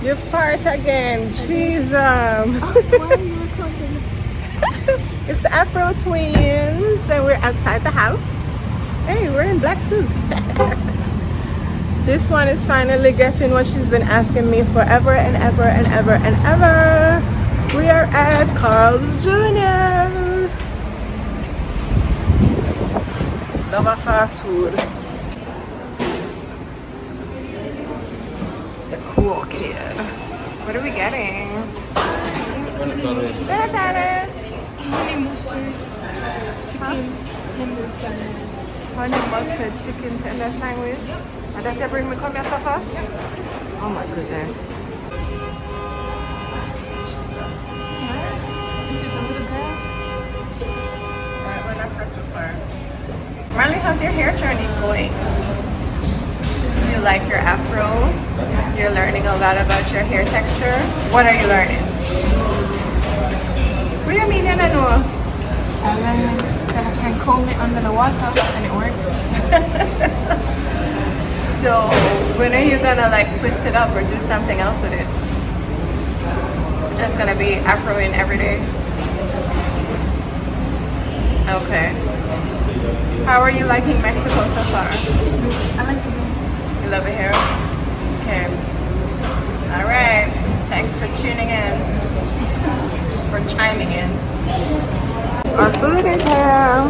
You fart again. Jeez. Why are you recording? It's the Afro twins, and we're outside the house. Hey, we're in black too. This one is finally getting what she's been asking me forever and ever and ever and ever. We are at Carl's Jr. Love our fast food. The cool kid. What are we getting? There that is. Honey mustard chicken tender sandwich. Honey mustard chicken tender sandwich. And that's you bring me come here, Safa? Oh my goodness. Jesus. Is it the little girl? Alright, we're not pressed with her. Marley, how's your hair journey going? Do you like your afro? You're learning a lot about your hair texture. What are you learning? What do you mean, I don't know? I learned that I can comb it under the water and it works. So, when are you gonna like twist it up or do something else with it? Just gonna be afroing every day? Okay. How are you liking Mexico so far? It's good. I like the game. You love it here? Okay. Alright. Thanks for tuning in. For chiming in. Our food is here.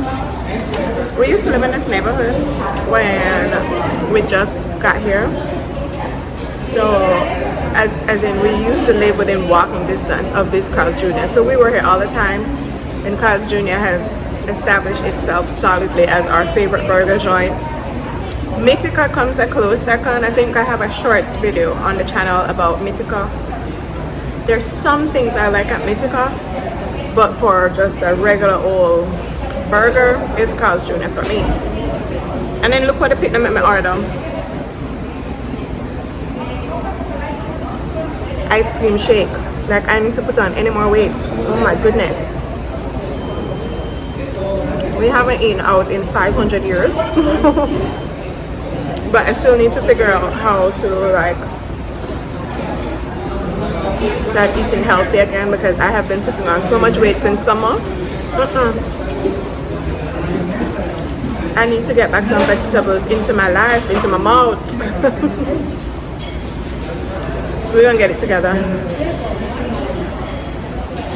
We used to live in this neighborhood when we just got here. So, as in we used to live within walking distance of this Carl's Jr. So we were here all the time. And Carl's Jr. has established itself solidly as our favorite burger joint. Mythica comes a close second. I think I have a short video on the channel about Mythica. There's some things I like at Mythica, but for just a regular old burger, it's Carl's Jr. for me. And then look what the people made me order. Ice cream shake. Like I need to put on any more weight. Oh my goodness. We haven't eaten out in 500 years. But I still need to figure out how to like start eating healthy again because I have been putting on so much weight since summer. I need to get back some vegetables into my life, into my mouth. We're gonna get it together.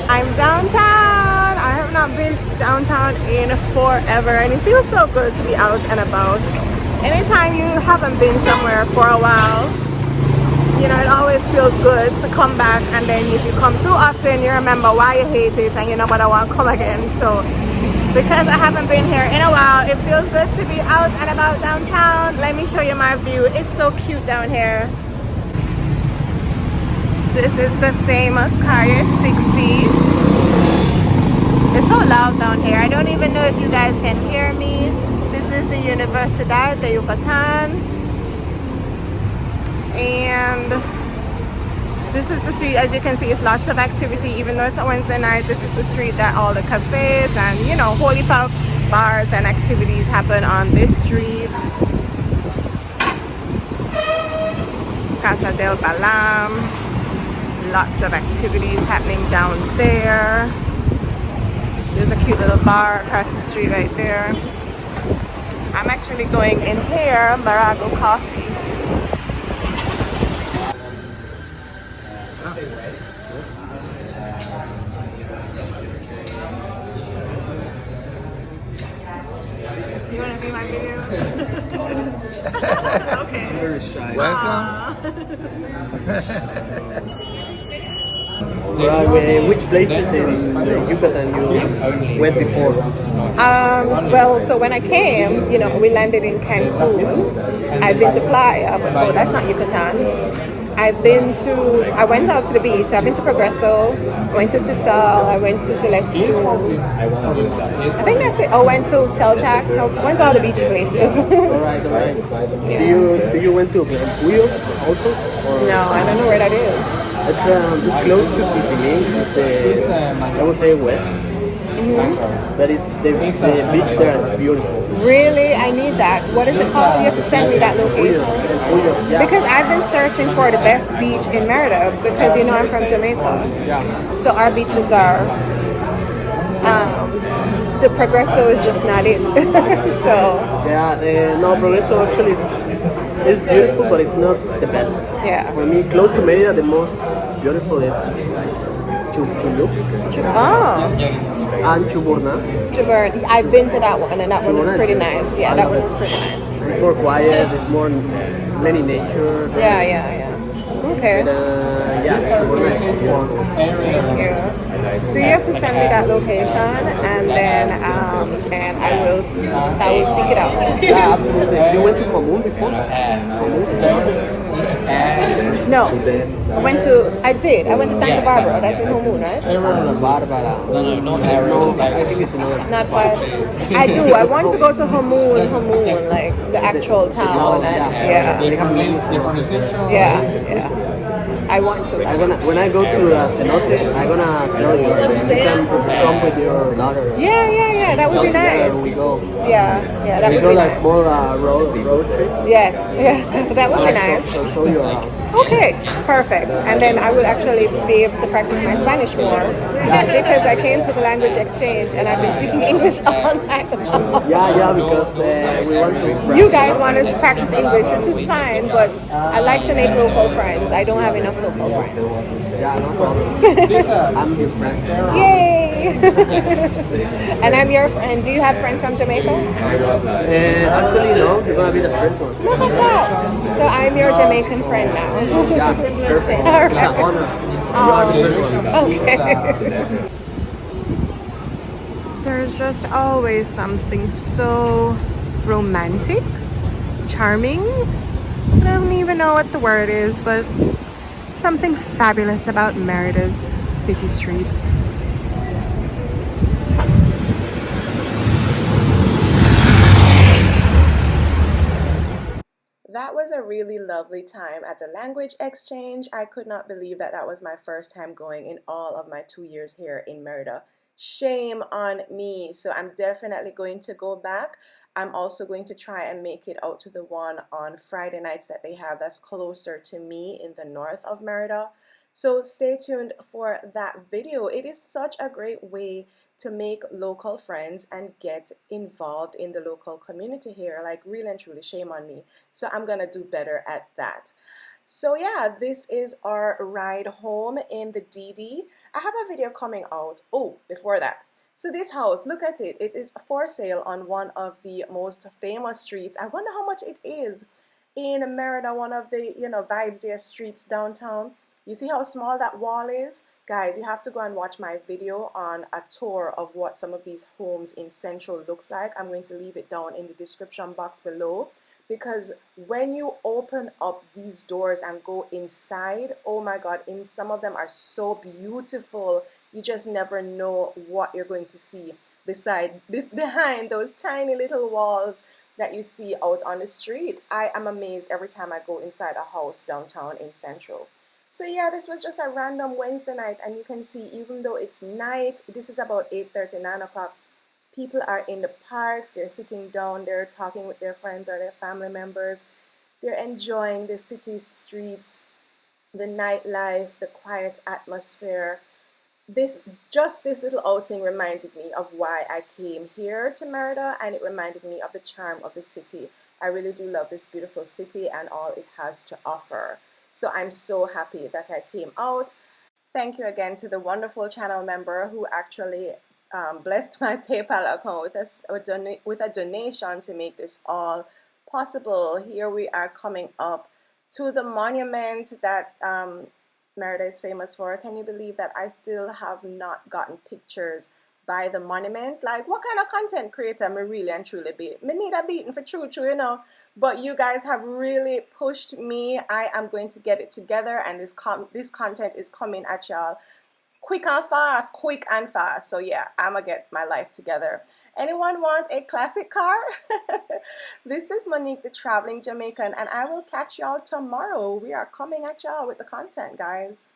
I'm downtown. I have not been downtown in forever and it feels so good to be out and about. Anytime you haven't been somewhere for a while, you know, it always feels good to come back, and then if you come too often, you remember why you hate it and you know what I want to come again. So because I haven't been here in a while, it feels good to be out and about downtown. Let me show you my view. It's so cute down here. This is the famous Calle 60. It's so loud down here. I don't even know if you guys can hear me. This is the Universidad de Yucatan. And this is the street, as you can see, it's lots of activity. Even though it's a Wednesday night, this is the street that all the cafes and, you know, holy pub bars and activities happen on this street. Casa del Balam. Lots of activities happening down there. There's a cute little bar across the street right there. I'm actually going in here, Marago Coffee. You want to be my video? Okay. Very shy. Welcome. Which places in Yucatan you went before? Well, so when I came, you know, we landed in Cancun. I've been to Playa, but oh, that's not Yucatan. I went out to the beach. I've been to Progreso, I went to Sisal, I went to Celestino. I think that's it. I went to Telchac. I went to all the beach places. Alright. Yeah. Do you went to Puyo also? Or? No, I don't know where that is. It's close to Tizimín. It's the, I would say west. Mm-hmm. But it's the beach there is beautiful. Really, I need that. What is it called? You have to send me that location. Yeah. Because I've been searching for the best beach in Merida because you know I'm from Jamaica. Yeah. So our beaches are the Progresso is just not it. So Yeah, no, Progreso actually is beautiful, but it's not the best. yeah. For me, close to Merida, the most beautiful is Chulup Oh, and Chuburna. Jaburn. I've been to that one, and that one was Chuburna is pretty beautiful. nice. Yeah, I that love one it. was pretty nice. It's more quiet. There's more many nature. Yeah, yeah, yeah. Okay. But yeah, Chuburna is beautiful. Yeah. So you have to send me that location, and then I will seek it out. Yeah, absolutely. You went to Comun before? Comun? No, I did. I went to Santa Barbara. That's in Homoon, right? Santa Barbara. No, I think it's another. Not quite. I do. I want to go to Homoon, like the actual town. And, yeah, They have many stores. yeah, yeah. I want to. When I go to Cenote, I'm gonna tell you. You can come with your daughter. Yeah, yeah, yeah. That would be Together nice. we go. Yeah, yeah. That We would go be like nice. small road trip. Yes, yeah. That would be And nice. show you around. Okay, perfect. And then I will actually be able to practice my Spanish more because I came to the language exchange and I've been speaking English all night long. Yeah, because we want to. You guys want us to practice English, which is fine, but I like to make local friends. I don't have enough local friends. Yeah, no problem. I'm your friend. Yay! And I'm your friend. Do you have friends from Jamaica? Actually, no. You're gonna be the first one. Look at that. So I'm your Jamaican friend now. Yeah, perfect. All It's an right. honor. You are the first one. Okay. There's just always something so romantic, charming. I don't even know what the word is, but something fabulous about Merida's city streets. That was a really lovely time at the language exchange. I could not believe that that was my first time going in all of my 2 years here in Merida. Shame on me. So I'm definitely going to go back. I'm also going to try and make it out to the one on Friday nights that they have that's closer to me in the north of Merida. So stay tuned for that video. It is such a great way to make local friends and get involved in the local community here. Like, really and truly, shame on me. So I'm gonna do better at that. So yeah, this is our ride home in the DD. I have a video coming out. Oh, before that. So this house, look at it. It is for sale on one of the most famous streets. I wonder how much it is in Merida, one of the, vibesiest streets downtown. You see how small that wall is? Guys, you have to go and watch my video on a tour of what some of these homes in Central looks like. I'm going to leave it down in the description box below, because when you open up these doors and go inside, oh my God, some of them are so beautiful. You just never know what you're going to see behind those tiny little walls that you see out on the street. I am amazed every time I go inside a house downtown in Central. So yeah, this was just a random Wednesday night, and you can see, even though it's night, this is about 8:30, 9 o'clock, people are in the parks, they're sitting down, they're talking with their friends or their family members, they're enjoying the city streets, the nightlife, the quiet atmosphere. This little outing reminded me of why I came here to Merida, and it reminded me of the charm of the city. I really do love this beautiful city and all it has to offer. So I'm so happy that I came out. Thank you again to the wonderful channel member who actually blessed my PayPal account with a donation to make this all possible. Here we are coming up to the monument that Merida is famous for. Can you believe that I still have not gotten pictures by the monument? Like, what kind of content creator me really and truly be? Me need a beating for true, but you guys have really pushed me. I am going to get it together, and this content is coming at y'all quick and fast. So yeah, I'm gonna get my life together. Anyone want a classic car? This is Monique, the traveling Jamaican, and I will catch y'all tomorrow. We are coming at y'all with the content, guys.